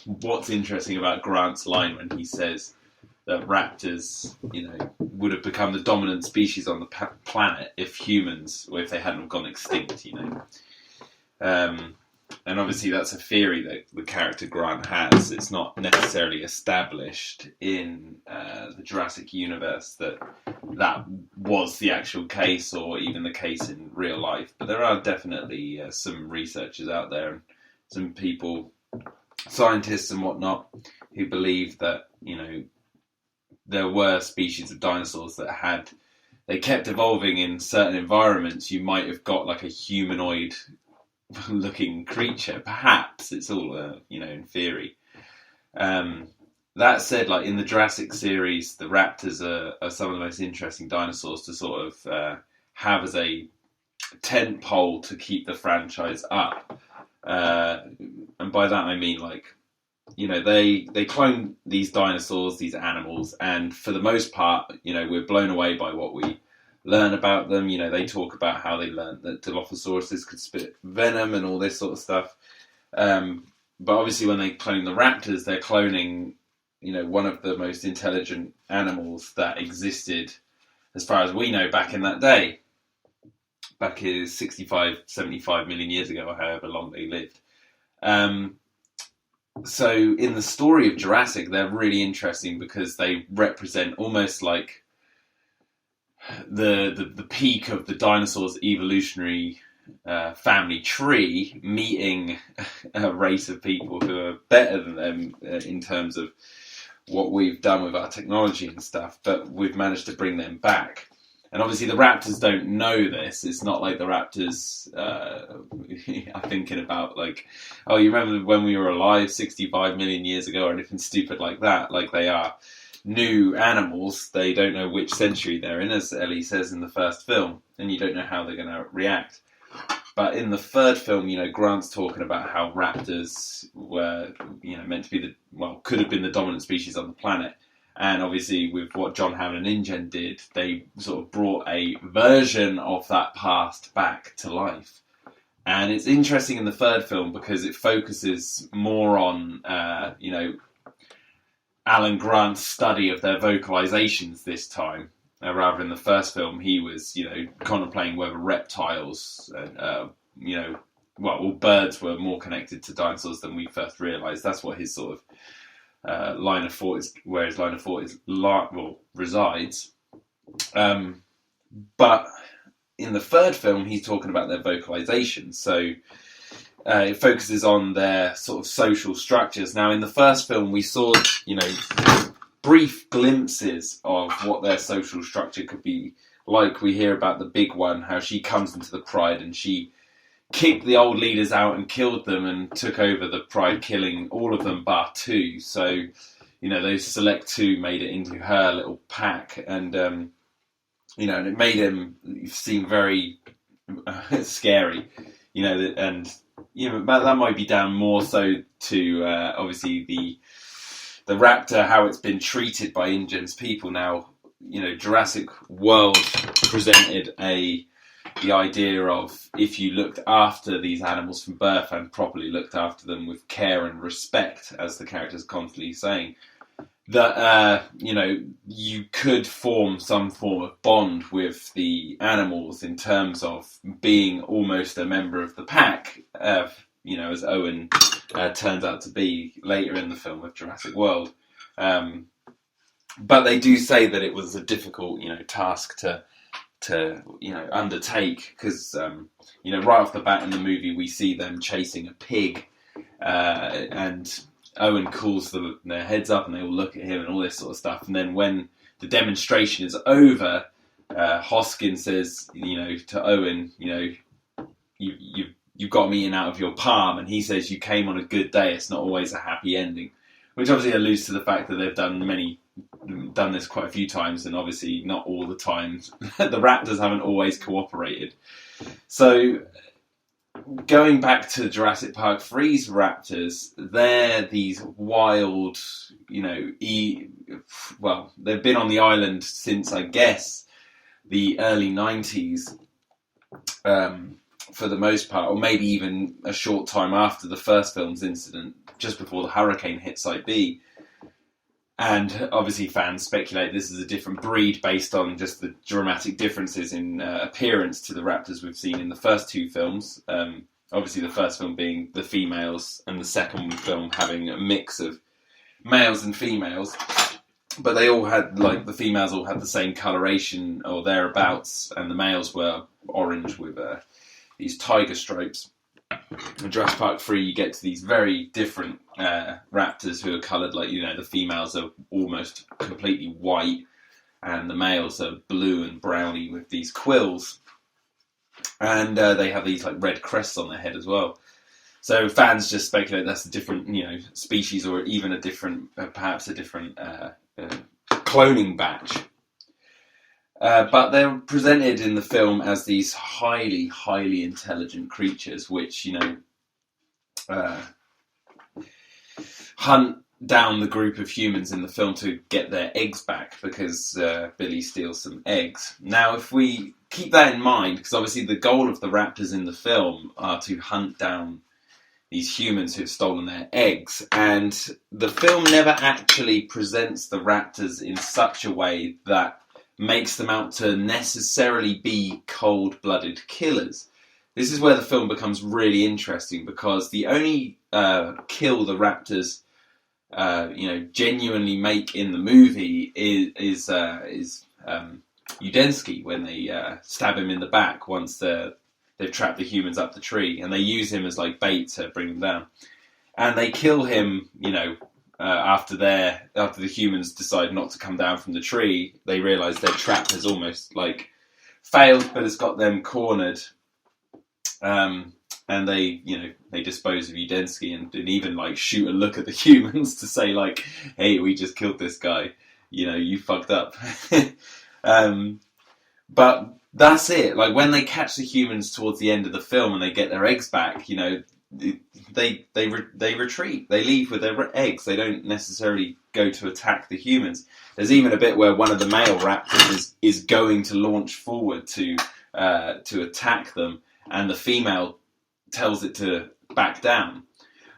what's interesting about Grant's line when he says that raptors, would have become the dominant species on the planet if humans, or if they hadn't gone extinct, And obviously that's a theory that the character Grant has. It's not necessarily established in the Jurassic universe that was the actual case, or even the case in real life. But there are definitely some researchers out there, and some people, scientists and whatnot, who believe that, there were species of dinosaurs that they kept evolving in certain environments. You might have got like a humanoid looking creature. Perhaps it's all, in theory. That said, like in the Jurassic series, the raptors are some of the most interesting dinosaurs to sort of have as a tent pole to keep the franchise up. And by that I mean, like, they clone these dinosaurs, these animals, and for the most part, we're blown away by what we learn about them. They talk about how they learned that Dilophosauruses could spit venom and all this sort of stuff. But obviously when they clone the raptors, they're cloning, one of the most intelligent animals that existed, as far as we know, back in that day. Back in 65, 75 million years ago, or however long they lived. So in the story of Jurassic, they're really interesting because they represent almost like the peak of the dinosaurs' evolutionary family tree, meeting a race of people who are better than them in terms of what we've done with our technology and stuff, but we've managed to bring them back. And obviously the raptors don't know this. It's not like the raptors are thinking about, like, oh, you remember when we were alive 65 million years ago, or anything stupid like that. Like, they are new animals. They don't know which century they're in, as Ellie says in the first film, and you don't know how they're going to react. But in the third film, Grant's talking about how raptors were, meant to be could have been the dominant species on the planet. And obviously, with what John Hammond and InGen did, they sort of brought a version of that past back to life. And it's interesting in the third film because it focuses more on, Alan Grant's study of their vocalizations this time. Rather in the first film, he was, contemplating whether reptiles, birds were more connected to dinosaurs than we first realised. That's what his sort of line of thought is, where his line of thought resides. But in the third film, he's talking about their vocalizations. So it focuses on their sort of social structures. Now, in the first film, we saw, brief glimpses of what their social structure could be like. We hear about the big one, how she comes into the Pride and she kicked the old leaders out and killed them and took over the Pride, killing all of them bar two. So, those select two made it into her little pack, and and it made him seem very scary, and that might be down more so to obviously the raptor, how it's been treated by InGen's people. Now, Jurassic World presented the idea of, if you looked after these animals from birth and properly looked after them with care and respect, as the character's constantly saying, that, you could form some form of bond with the animals in terms of being almost a member of the pack, as Owen turns out to be later in the film of Jurassic World. But they do say that it was a difficult, task to undertake, because, right off the bat in the movie, we see them chasing a pig, and Owen calls their heads up and they all look at him and all this sort of stuff. And then when the demonstration is over, Hoskin says, to Owen, you've got me in out of your palm. And he says, you came on a good day. It's not always a happy ending, which obviously alludes to the fact that they've done this quite a few times, and obviously not all the times. The raptors haven't always cooperated. So going back to Jurassic Park 3's raptors, they're these wild, they've been on the island since, I guess, the early 90s, for the most part, or maybe even a short time after the first film's incident. just before the hurricane hit Site B. And obviously fans speculate this is a different breed based on just the dramatic differences in appearance to the raptors we've seen in the first two films. Obviously the first film being the females and the second film having a mix of males and females. But they all had, like, the females all had the same coloration or thereabouts, and the males were orange with these tiger stripes. In Jurassic Park 3, you get to these very different raptors who are coloured, like, the females are almost completely white, and the males are blue and browny with these quills. And they have these, like, red crests on their head as well. So fans just speculate that's a different, species, or even a different, perhaps a different cloning batch. But they're presented in the film as these highly, highly intelligent creatures, which, hunt down the group of humans in the film to get their eggs back, because Billy steals some eggs. Now, if we keep that in mind, because obviously the goal of the raptors in the film are to hunt down these humans who've stolen their eggs, and the film never actually presents the raptors in such a way that makes them out to necessarily be cold-blooded killers. This is where the film becomes really interesting, because the only kill the raptors genuinely make in the movie is Udensky, when they stab him in the back once they've trapped the humans up the tree, and they use him as like bait to bring them down. And they kill him, after the humans decide not to come down from the tree. They realise their trap has almost like failed, but it's got them cornered. And they dispose of Udensky and even like shoot a look at the humans to say like, hey, we just killed this guy. You fucked up. But that's it. Like, when they catch the humans towards the end of the film and they get their eggs back, they retreat. They leave with their eggs. They don't necessarily go to attack the humans. There's even a bit where one of the male raptors is going to launch forward to attack them, and the female tells it to back down,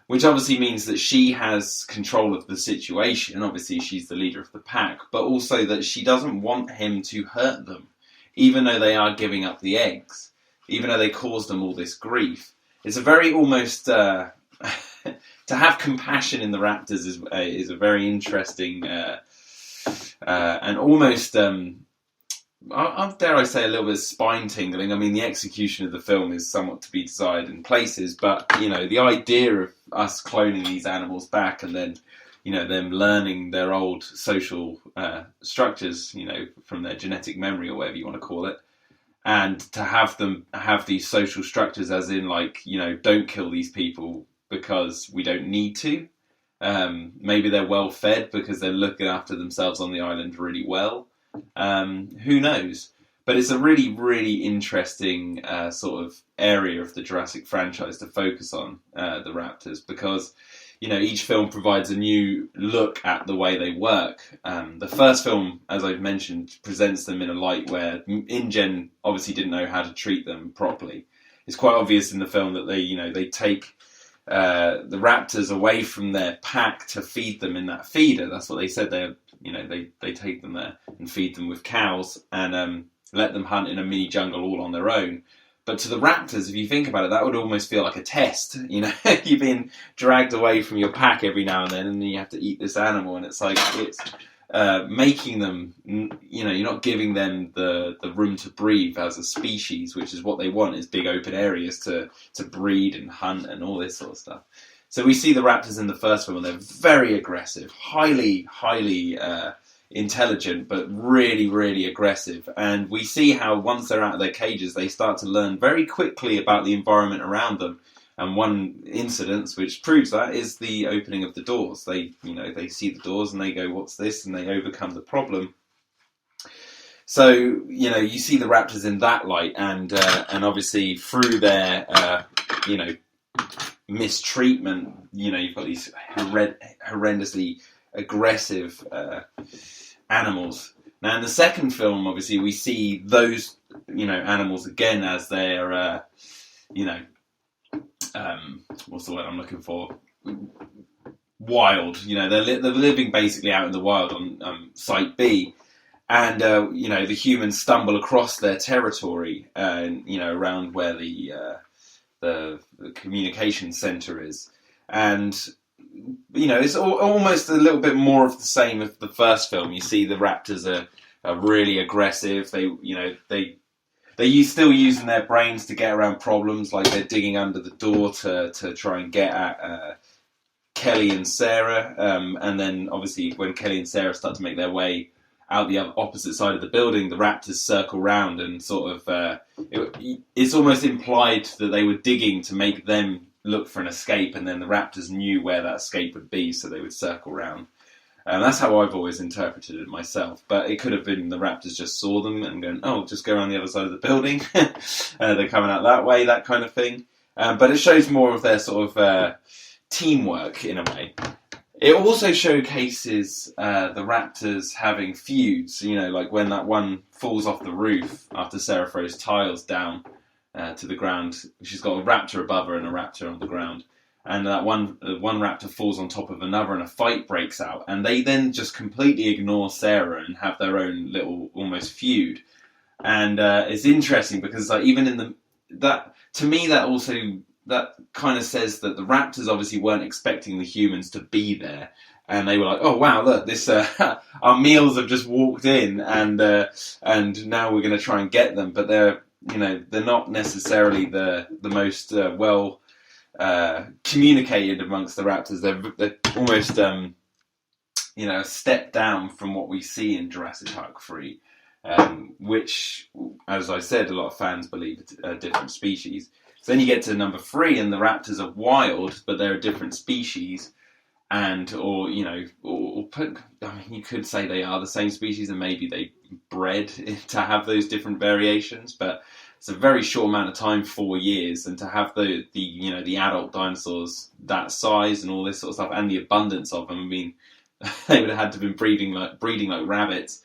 which obviously means that she has control of the situation. Obviously, she's the leader of the pack, but also that she doesn't want him to hurt them, even though they are giving up the eggs, even though they caused them all this grief. It's a very almost... to have compassion in the raptors is a very interesting and almost... dare I say, a little bit spine-tingling. I mean, the execution of the film is somewhat to be desired in places, but, the idea of us cloning these animals back and then, them learning their old social structures, from their genetic memory or whatever you want to call it, and to have them have these social structures as in, like, don't kill these people because we don't need to. Maybe they're well-fed because they're looking after themselves on the island really well. Who knows? But it's a really, really interesting sort of area of the Jurassic franchise to focus on, the Raptors, because, each film provides a new look at the way they work. The first film, as I've mentioned, presents them in a light where InGen obviously didn't know how to treat them properly. It's quite obvious in the film that they take the raptors away from their pack to feed them in that feeder. That's what they said. They take them there and feed them with cows and let them hunt in a mini jungle all on their own. But to the raptors, if you think about it, that would almost feel like a test. You've been dragged away from your pack every now and then you have to eat this animal, and it's like it's making them. You're not giving them the room to breathe as a species, which is what they want, is big open areas to breed and hunt and all this sort of stuff. So we see the raptors in the first film, and they're very aggressive, highly, highly intelligent, but really, really aggressive. And we see how once they're out of their cages, they start to learn very quickly about the environment around them. And one incident which proves that is the opening of the doors. They see the doors and they go, "What's this?" And they overcome the problem. So, you see the raptors in that light, and obviously through their, mistreatment, you've got these horrendously aggressive animals. Now, in the second film, obviously, we see those, animals again as their, what's the word I'm looking for? wild. They're living basically out in the wild on Site B. And, the humans stumble across their territory, around where the communication center is. And, it's almost a little bit more of the same as the first film. You see the raptors are really aggressive. They're still using their brains to get around problems, like they're digging under the door to try and get at Kelly and Sarah. And then, obviously, when Kelly and Sarah start to make their way out the opposite side of the building, the raptors circle round and sort of... it's almost implied that they were digging to make them look for an escape, and then the raptors knew where that escape would be, so they would circle round. That's how I've always interpreted it myself. But it could have been the raptors just saw them and going, oh, just go around the other side of the building. They're coming out that way, that kind of thing. But it shows more of their sort of teamwork in a way. It also showcases the raptors having feuds, like when that one falls off the roof after Sarah throws tiles down to the ground. She's got a raptor above her and a raptor on the ground. And that one raptor falls on top of another and a fight breaks out. And they then just completely ignore Sarah and have their own little almost feud. And it's interesting because even in to me that kind of says that the raptors obviously weren't expecting the humans to be there. And they were like, oh wow, look, this our meals have just walked in and now we're going to try and get them. But they're not necessarily the most well communicated amongst the raptors. They're almost a step down from what we see in Jurassic Park 3, which, as I said, a lot of fans believe are different species. So then you get to number 3, and the raptors are wild, but they're a different species, you could say they are the same species, and maybe they bred to have those different variations, but it's a very short amount of time, 4 years, and to have the adult dinosaurs that size and all this sort of stuff, and the abundance of them. I mean, they would have had to have been breeding like rabbits.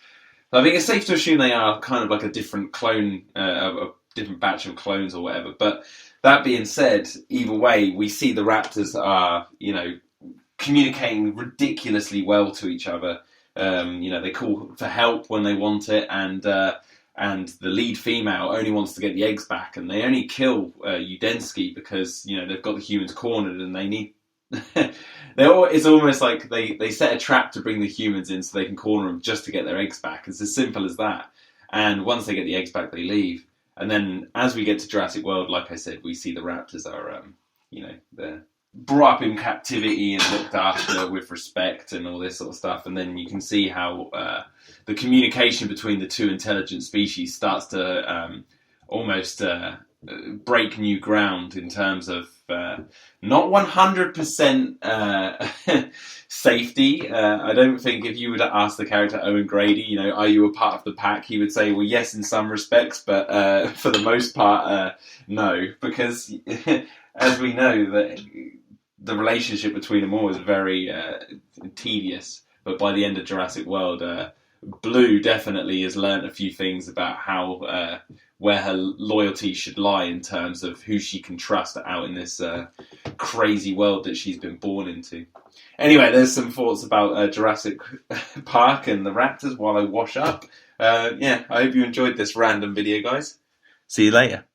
So I think it's safe to assume they are kind of like a different clone, a different batch of clones or whatever. But that being said, either way, we see the raptors are, communicating ridiculously well to each other. They call for help when they want it, and the lead female only wants to get the eggs back, and they only kill Udensky because they've got the humans cornered, and they need. It's almost like they set a trap to bring the humans in so they can corner them just to get their eggs back. It's as simple as that. And once they get the eggs back, they leave. And then as we get to Jurassic World, like I said, we see the raptors are, they're brought up in captivity and looked after with respect and all this sort of stuff. And then you can see how the communication between the two intelligent species starts to almost break new ground in terms of not 100% safety. I don't think if you were to ask the character Owen Grady, are you a part of the pack? He would say, well, yes, in some respects, but for the most part, no, because as we know, that the relationship between them all is very tedious. But by the end of Jurassic World, Blue definitely has learnt a few things about how where her loyalty should lie in terms of who she can trust out in this crazy world that she's been born into. Anyway, there's some thoughts about Jurassic Park and the raptors while I wash up. I hope you enjoyed this random video, guys. See you later.